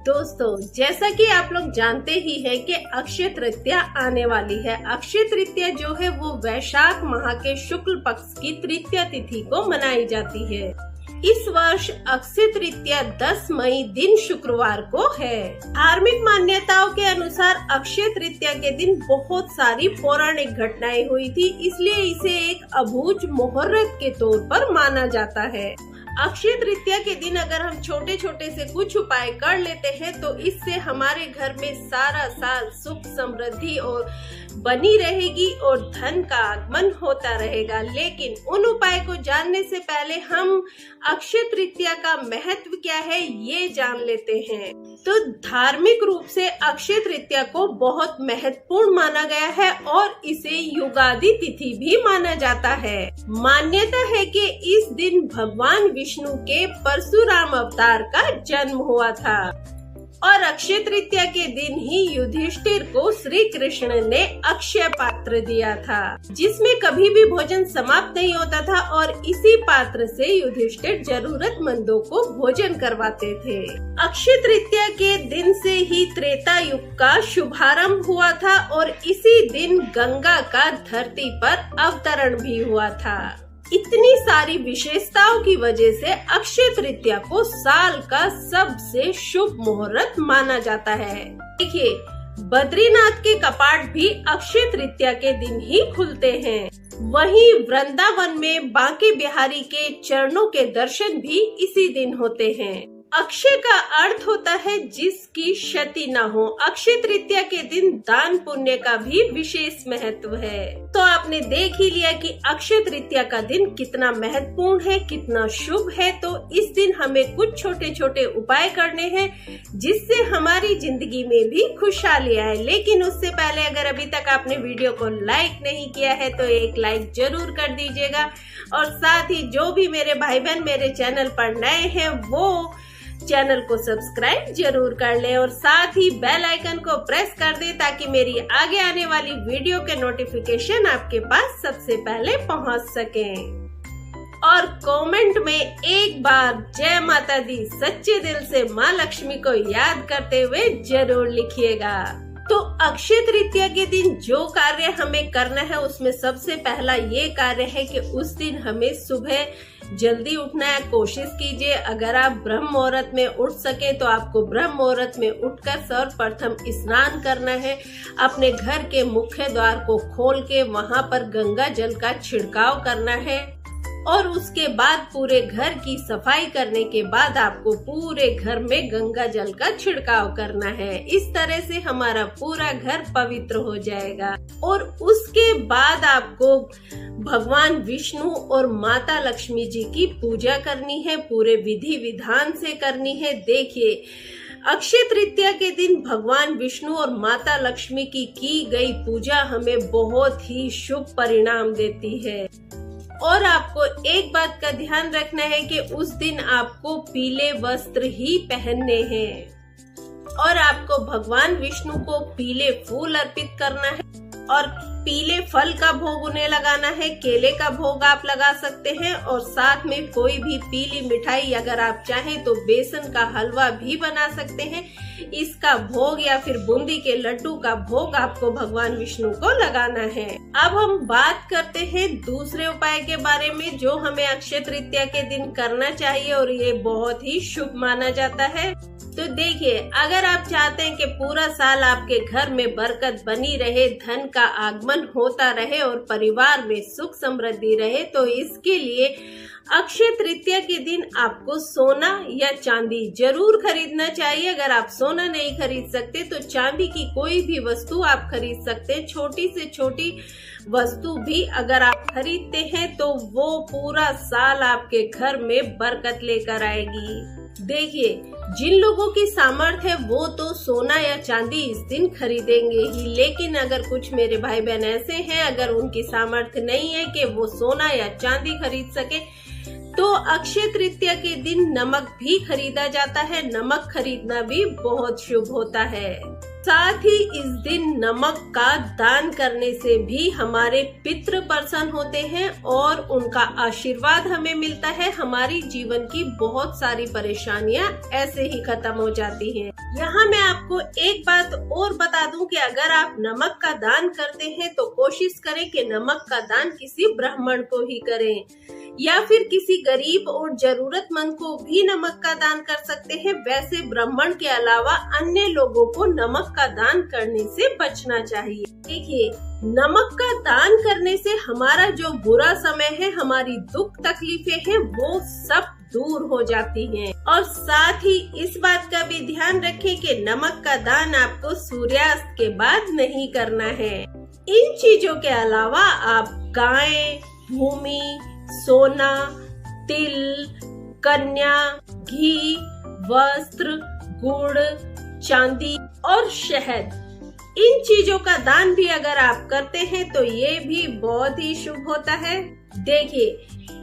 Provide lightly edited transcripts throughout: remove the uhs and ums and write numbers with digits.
दोस्तों, जैसा कि आप लोग जानते ही हैं कि अक्षय तृतीया आने वाली है। अक्षय तृतीया जो है वो वैशाख माह के शुक्ल पक्ष की तृतीया तिथि को मनाई जाती है। इस वर्ष अक्षय तृतीया 10 मई दिन शुक्रवार को है। धार्मिक मान्यताओं के अनुसार अक्षय तृतीया के दिन बहुत सारी पौराणिक घटनाएं हुई थी, इसलिए इसे एक अबूझ मुहूर्त के तौर पर माना जाता है। अक्षय तृतीया के दिन अगर हम छोटे छोटे से कुछ उपाय कर लेते हैं तो इससे हमारे घर में सारा साल सुख समृद्धि और बनी रहेगी और धन का आगमन होता रहेगा। लेकिन उन उपाय को जानने से पहले हम अक्षय तृतीया का महत्व क्या है ये जान लेते हैं। तो धार्मिक रूप से अक्षय तृतीया को बहुत महत्वपूर्ण माना गया है और इसे युगादि तिथि भी माना जाता है। मान्यता है कि इस दिन भगवान विष्णु के परशुराम अवतार का जन्म हुआ था और अक्षय तृतीया के दिन ही युधिष्ठिर को श्री कृष्ण ने अक्षय पात्र दिया था, जिसमें कभी भी भोजन समाप्त नहीं होता था और इसी पात्र से युधिष्ठिर जरूरतमंदों को भोजन करवाते थे। अक्षय तृतीया के दिन से ही त्रेता युग का शुभारंभ हुआ था और इसी दिन गंगा का धरती पर अवतरण भी हुआ था। इतनी सारी विशेषताओं की वजह से अक्षय तृतीया को साल का सबसे शुभ मुहूर्त माना जाता है। देखिए, बद्रीनाथ के कपाट भी अक्षय तृतीया के दिन ही खुलते हैं। वहीं वृंदावन में बांके बिहारी के चरणों के दर्शन भी इसी दिन होते हैं। अक्षय का अर्थ होता है जिसकी क्षति न हो। अक्षय तृतीया के दिन दान पुण्य का भी विशेष महत्व है। तो आपने देख ही लिया कि अक्षय तृतीया का दिन कितना महत्वपूर्ण है, कितना शुभ है। तो इस दिन हमें कुछ छोटे छोटे उपाय करने हैं जिससे हमारी जिंदगी में भी खुशहाली आए। लेकिन उससे पहले अगर अभी तक आपने वीडियो को लाइक नहीं किया है तो एक लाइक जरूर कर दीजिएगा और साथ ही जो भी मेरे भाई बहन मेरे चैनल पर नए हैं वो चैनल को सब्सक्राइब जरूर कर ले और साथ ही बेल आइकन को प्रेस कर दे ताकि मेरी आगे आने वाली वीडियो के नोटिफिकेशन आपके पास सबसे पहले पहुंच सके। और कमेंट में एक बार जय माता दी सच्चे दिल से माँ लक्ष्मी को याद करते हुए जरूर लिखिएगा। तो अक्षय तृतीया के दिन जो कार्य हमें करना है उसमें सबसे पहला ये कार्य है कि उस दिन हमें सुबह जल्दी उठना है। कोशिश कीजिए अगर आप ब्रह्म मुहूर्त में उठ सके तो आपको ब्रह्म मुहूर्त में उठकर सर्वप्रथम स्नान करना है। अपने घर के मुख्य द्वार को खोल के वहां पर गंगा जल का छिड़काव करना है और उसके बाद पूरे घर की सफाई करने के बाद आपको पूरे घर में गंगा जल का छिड़काव करना है। इस तरह से हमारा पूरा घर पवित्र हो जाएगा और उसके बाद आपको भगवान विष्णु और माता लक्ष्मी जी की पूजा करनी है, पूरे विधि विधान से करनी है। देखिए, अक्षय तृतीया के दिन भगवान विष्णु और माता लक्ष्मी की गई पूजा हमें बहुत ही शुभ परिणाम देती है। और आपको एक बात का ध्यान रखना है कि उस दिन आपको पीले वस्त्र ही पहनने हैं और आपको भगवान विष्णु को पीले फूल अर्पित करना है और पीले फल का भोग उन्हें लगाना है। केले का भोग आप लगा सकते हैं और साथ में कोई भी पीली मिठाई, अगर आप चाहें तो बेसन का हलवा भी बना सकते हैं, इसका भोग या फिर बूंदी के लड्डू का भोग आपको भगवान विष्णु को लगाना है। अब हम बात करते हैं दूसरे उपाय के बारे में जो हमें अक्षय तृतीया के दिन करना चाहिए और ये बहुत ही शुभ माना जाता है। तो देखिए, अगर आप चाहते हैं कि पूरा साल आपके घर में बरकत बनी रहे, धन का आगमन होता रहे और परिवार में सुख समृद्धि रहे, तो इसके लिए अक्षय तृतीया के दिन आपको सोना या चांदी जरूर खरीदना चाहिए। अगर आप सोना नहीं खरीद सकते तो चांदी की कोई भी वस्तु आप खरीद सकते हैं। छोटी से छोटी वस्तु भी अगर आप खरीदते हैं तो वो पूरा साल आपके घर में बरकत लेकर आएगी। देखिए, जिन लोगों की सामर्थ्य है वो तो सोना या चांदी इस दिन खरीदेंगे ही, लेकिन अगर कुछ मेरे भाई बहन ऐसे हैं अगर उनकी सामर्थ्य नहीं है कि वो सोना या चांदी खरीद सके तो अक्षय तृतीया के दिन नमक भी खरीदा जाता है। नमक खरीदना भी बहुत शुभ होता है। साथ ही इस दिन नमक का दान करने से भी हमारे पितृ प्रसन्न होते हैं और उनका आशीर्वाद हमें मिलता है। हमारी जीवन की बहुत सारी परेशानियां ऐसे ही खत्म हो जाती हैं। यहाँ मैं आपको एक बात और बता दूं कि अगर आप नमक का दान करते हैं तो कोशिश करें कि नमक का दान किसी ब्राह्मण को ही करें, या फिर किसी गरीब और जरूरतमंद को भी नमक का दान कर सकते हैं। वैसे ब्राह्मण के अलावा अन्य लोगों को नमक का दान करने से बचना चाहिए। देखिए, नमक का दान करने से हमारा जो बुरा समय है, हमारी दुख तकलीफें हैं, वो सब दूर हो जाती हैं। और साथ ही इस बात का भी ध्यान रखें कि नमक का दान आपको सूर्यास्त के बाद नहीं करना है। इन चीजों के अलावा आप गाय, भूमि, सोना, तिल, कन्या, घी, वस्त्र, गुड़, चांदी और शहद, इन चीजों का दान भी अगर आप करते हैं तो ये भी बहुत ही शुभ होता है। देखिए,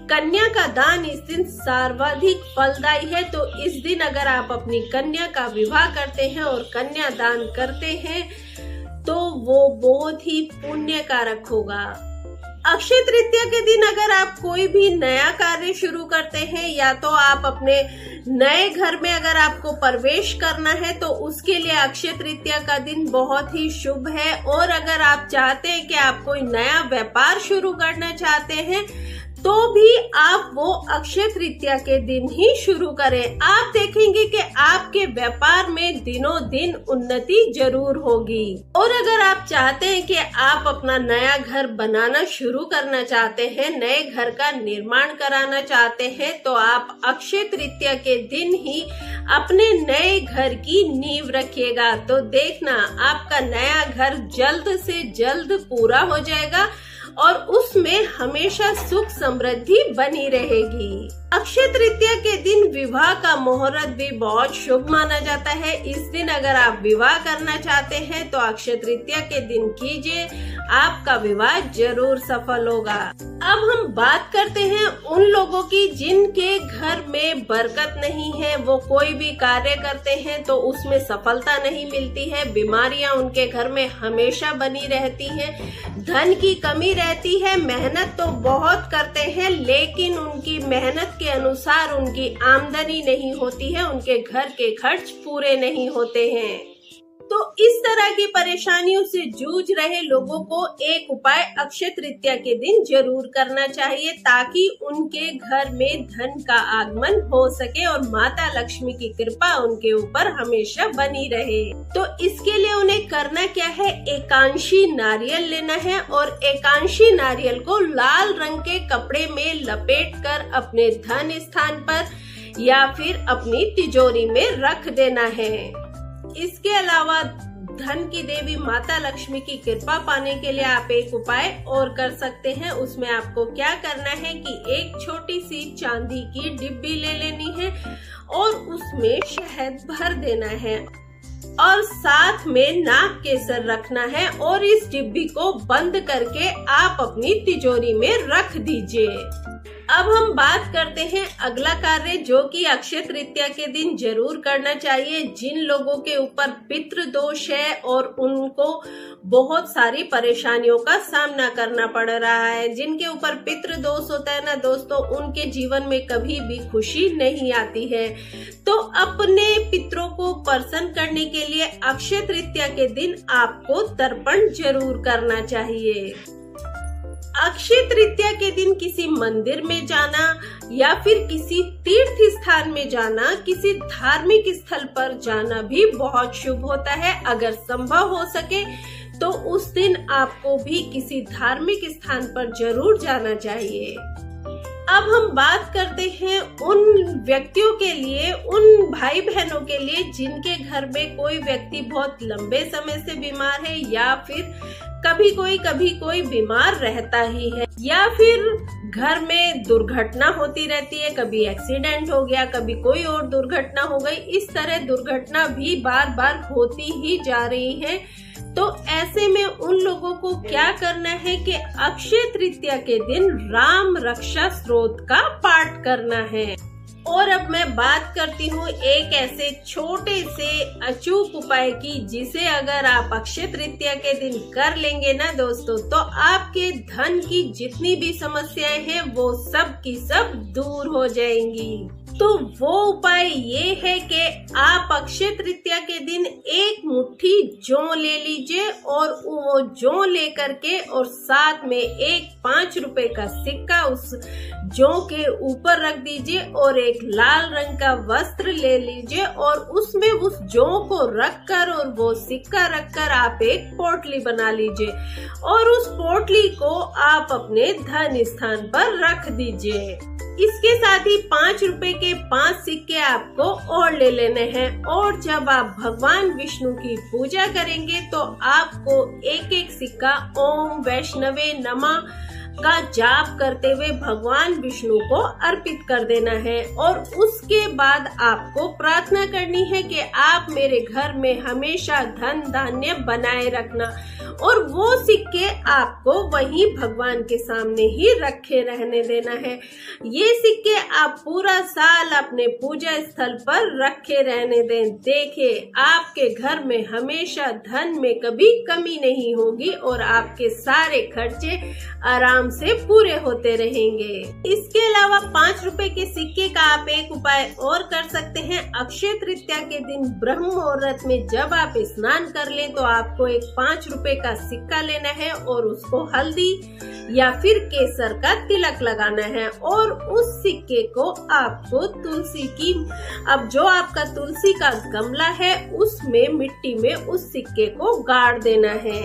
कन्या का दान इस दिन सर्वाधिक फलदायी है, तो इस दिन अगर आप अपनी कन्या का विवाह करते हैं और कन्या दान करते हैं तो वो बहुत ही पुण्य कारक होगा। अक्षय तृतीया के दिन अगर आप कोई भी नया कार्य शुरू करते हैं, या तो आप अपने नए घर में अगर आपको प्रवेश करना है तो उसके लिए अक्षय तृतीया का दिन बहुत ही शुभ है। और अगर आप चाहते हैं कि आप कोई नया व्यापार शुरू करना चाहते हैं तो भी आप वो अक्षय तृतीया के दिन ही शुरू करें। आप देखेंगे कि आपके व्यापार में दिनों दिन उन्नति जरूर होगी। और अगर आप चाहते हैं कि आप अपना नया घर बनाना शुरू करना चाहते हैं, नए घर का निर्माण कराना चाहते हैं, तो आप अक्षय तृतीया के दिन ही अपने नए घर की नींव रखिएगा। तो देखना, आपका नया घर जल्द से जल्द पूरा हो जाएगा और उसमें हमेशा सुख समृद्धि बनी रहेगी। अक्षय तृतीया के दिन विवाह का मुहूर्त भी बहुत शुभ माना जाता है। इस दिन अगर आप विवाह करना चाहते हैं तो अक्षय तृतीया के दिन कीजिए, आपका विवाह जरूर सफल होगा। अब हम बात करते हैं उन लोगों की जिनके घर में बरकत नहीं है, वो कोई भी कार्य करते हैं तो उसमें सफलता नहीं मिलती है, बीमारियां उनके घर में हमेशा बनी रहती है, धन की कमी रहती है, मेहनत तो बहुत करते हैं लेकिन उनकी मेहनत के अनुसार उनकी आमदनी नहीं होती है, उनके घर के खर्च पूरे नहीं होते हैं। तो इस तरह की परेशानियों से जूझ रहे लोगों को एक उपाय अक्षय तृतीया के दिन जरूर करना चाहिए, ताकि उनके घर में धन का आगमन हो सके और माता लक्ष्मी की कृपा उनके ऊपर हमेशा बनी रहे। तो इसके लिए उन्हें करना क्या है, एकांशी नारियल लेना है और एकांशी नारियल को लाल रंग के कपड़े में लपेटकर अपने धन स्थान पर या फिर अपनी तिजोरी में रख देना है। इसके अलावा धन की देवी माता लक्ष्मी की कृपा पाने के लिए आप एक उपाय और कर सकते हैं। उसमें आपको क्या करना है कि एक छोटी सी चांदी की डिब्बी ले लेनी है और उसमें शहद भर देना है और साथ में नाग केसर रखना है और इस डिब्बी को बंद करके आप अपनी तिजोरी में रख दीजिए। अब हम बात करते हैं अगला कार्य जो कि अक्षय तृतीया के दिन जरूर करना चाहिए। जिन लोगों के ऊपर पितृ दोष है और उनको बहुत सारी परेशानियों का सामना करना पड़ रहा है, जिनके ऊपर पितृ दोष होता है ना दोस्तों, उनके जीवन में कभी भी खुशी नहीं आती है। तो अपने पितरों को प्रसन्न करने के लिए अक्षय तृतीया के दिन आपको तर्पण जरूर करना चाहिए। अक्षय तृतीया के दिन किसी मंदिर में जाना या फिर किसी तीर्थ स्थान में जाना, किसी धार्मिक स्थल पर जाना भी बहुत शुभ होता है। अगर संभव हो सके तो उस दिन आपको भी किसी धार्मिक स्थान पर जरूर जाना चाहिए। अब हम बात करते हैं उन व्यक्तियों के लिए, उन भाई बहनों के लिए जिनके घर में कोई व्यक्ति बहुत लंबे समय से बीमार है या फिर कभी कोई बीमार रहता ही है या फिर घर में दुर्घटना होती रहती है, कभी एक्सीडेंट हो गया, कभी कोई और दुर्घटना हो गई। इस तरह दुर्घटना भी बार बार होती ही जा रही है। तो ऐसे में उन लोगों को क्या करना है कि अक्षय तृतीया के दिन राम रक्षा स्तोत्र का पाठ करना है और अब मैं बात करती हूँ एक ऐसे छोटे से अचूक उपाय की, जिसे अगर आप अक्षय तृतीया के दिन कर लेंगे ना दोस्तों, तो आपके धन की जितनी भी समस्याएं हैं वो सब की सब दूर हो जाएंगी। तो वो उपाय ये है कि आप अक्षय तृतीया के दिन एक मुट्ठी जौ ले लीजिए और वो जौ लेकर के और साथ में एक 5 रुपए का सिक्का उस जौ के ऊपर रख दीजिए और एक लाल रंग का वस्त्र ले लीजिए और उसमें उस जौ को रखकर और वो सिक्का रखकर आप एक पोटली बना लीजिए और उस पोटली को आप अपने धन स्थान पर रख दीजिए। इसके साथ ही 5 रुपए के 5 सिक्के आपको और ले लेने हैं और जब आप भगवान विष्णु की पूजा करेंगे तो आपको एक एक सिक्का ओम वैष्णवे नमः का जाप करते हुए भगवान विष्णु को अर्पित कर देना है और उसके बाद आपको प्रार्थना करनी है कि आप मेरे घर में हमेशा धन धान्य बनाए रखना और वो सिक्के आपको वहीं भगवान के सामने ही रखे रहने देना है। ये सिक्के आप पूरा साल अपने पूजा स्थल पर रखे रहने दें। देखिए आपके घर में हमेशा धन में कभी कमी नहीं होगी और आपके सारे खर्चे आराम से पूरे होते रहेंगे। इसके अलावा 5 रुपए के सिक्के का आप एक उपाय और कर सकते हैं। अक्षय तृतीया के दिन ब्रह्म मुहूर्त में जब आप स्नान कर लें तो आपको एक 5 रुपए का सिक्का लेना है और उसको हल्दी या फिर केसर का तिलक लगाना है और उस सिक्के को आपको तुलसी की, अब जो आपका तुलसी का गमला है उसमें मिट्टी में उस सिक्के को गाड़ देना है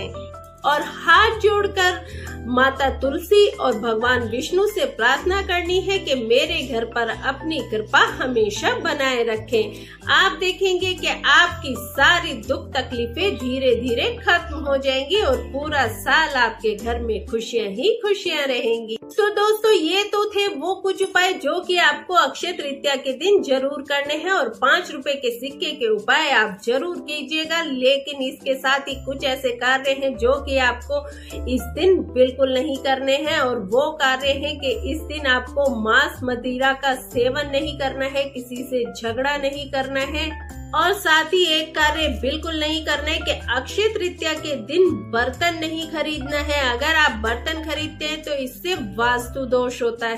और हाथ जोड़कर माता तुलसी और भगवान विष्णु से प्रार्थना करनी है कि मेरे घर पर अपनी कृपा हमेशा बनाए रखें। आप देखेंगे कि आपकी सारी दुख तकलीफें धीरे धीरे खत्म हो जाएंगी और पूरा साल आपके घर में खुशियां ही खुशियां रहेंगी। तो दोस्तों ये तो थे वो कुछ उपाय जो कि आपको अक्षय तृतीया के दिन जरूर करने हैं और 5 रुपए के सिक्के के उपाय आप जरूर कीजिएगा, लेकिन इसके साथ ही कुछ ऐसे कार्य हैं जो कि आपको इस दिन बिल्कुल नहीं करने हैं और वो कार्य है कि इस दिन आपको मांस मदिरा का सेवन नहीं करना है, किसी से झगड़ा नहीं करना है और साथ ही एक कार्य बिल्कुल नहीं करना है कि अक्षय तृतीया के दिन बर्तन नहीं खरीदना है। अगर आप बर्तन खरीदते हैं तो इससे वास्तु दोष होता है।